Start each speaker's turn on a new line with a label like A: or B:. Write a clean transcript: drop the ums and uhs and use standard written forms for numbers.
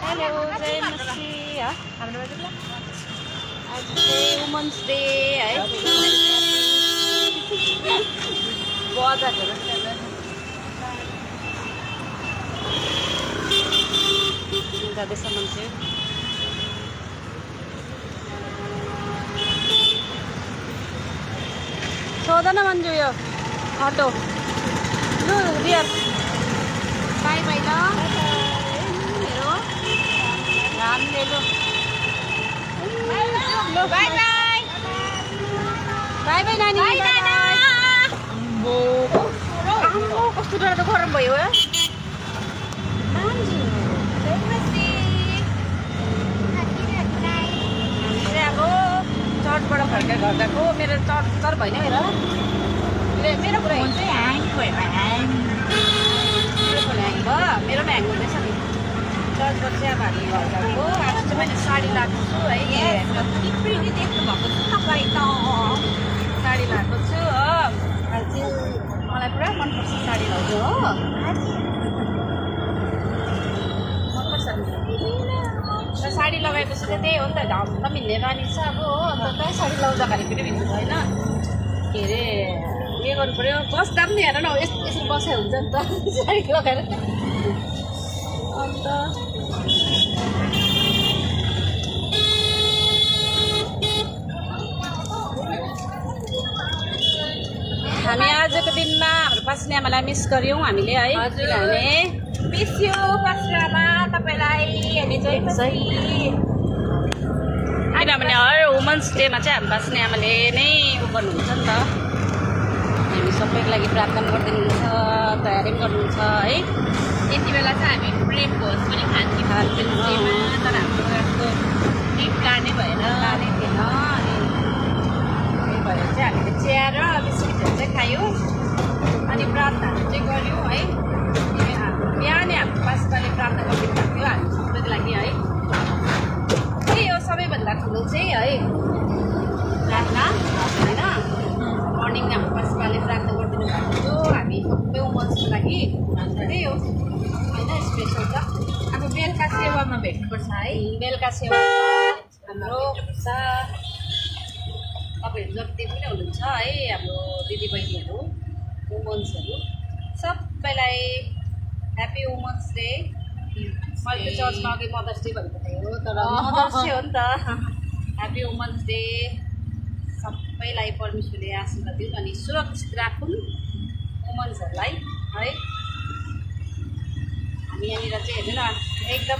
A: hello जय मसी है आज चाहिँ वुमन्स डे है जाँदैछ मान्छे सोध न मन्जु यो अटो लु रियल बाई बाई ल मेरो रामले लु बाई बाई बाई बाई नानी बाई कस्तो डरलाग्दो गरम भयो अब चर्चबाट फर्केर घर गएको मेरो चर भएन हेर मेरो फोन चाहिँ ह्याङ भयो ह्याङ भयो मेरो ह्याङ हुँदैछ नि चर्चबाट चाहिँ अब हामी घर गएको आज चाहिँ मैले साडी लगाएको छु है देख्नु भएको छु तपाईँ त साडी लगाएको छु हो आज चाहिँ मलाई पुरा मनपर्छ साडी लगाउँछु हो मनपर्छ र साडी लगाएपछि चाहिँ त्यही हो नि त घाम नमिल्ने बानी छ अब हो अन्त त्यही साडी लगाउँदाखेरि पनि भिन्नु भएन के अरे उयो गर्नु पऱ्यो बस्दा पनि हेर न यसरी बसाइ हुन्छ नि त साडी लगाएर अन्त हामी आजको दिनमा हाम्रो पास्ने आमालाई मिस गऱ्यौँ हामीले है किनभने मिस यु पास्ने आमा तपाईँलाई हामी चाहिँ किनभने हर वुमन्स डेमा चाहिँ हामी पास्ने आमाले नै उ गर्नुहुन्छ नि त हामी सबैको लागि प्रार्थना गरिदिनुहुन्छ तयारी पनि गर्नुहुन्छ है यति बेला चाहिँ हामी प्रेम भोज पनि खान्थ्यौँ तर हाम्रो यस्तो ट्रिप लाने भएर लाने थिएन अनि त्यही भएर चाहिँ हामीले चिया र बिस्कुटहरू चाहिँ खायौँ अनि प्रार्थनाहरू चाहिँ गऱ्यौँ है हाम्रो बिहानै हाम्रो पास्ताले प्रार्थना गरिदिनु भएको थियो हामी सबैको लागि है त्यही हो सबैभन्दा ठुलो चाहिँ है प्रार्थना होइन मर्निङ हाम्रो पास्ताले प्रार्थना गरिदिनु भएको थियो हामी सबै वुमन्सको लागि त्यही हो होइन स्पेसल छ अब बेलुका सेवामा भेट्नुपर्छ है बेलुका सेवा हाम्रो तपाईँहरू जति पनि हुनुहुन्छ है हाम्रो दिदीबहिनीहरू वुमन्सहरू सबैलाई ह्याप्पी वुमन्स डे मैले त चर्चमा अघि मदर्स डे भनेको थिएँ हो तर मदर्स डे हो नि त ह्याप्पी वुमन्स डे सबैलाई परमेश्वरले आशीर्वाद दिउन् अनि सुरक्षित राखुन् वुमन्सहरूलाई है हामी यहाँनिर चाहिँ हेर्नु न एकदम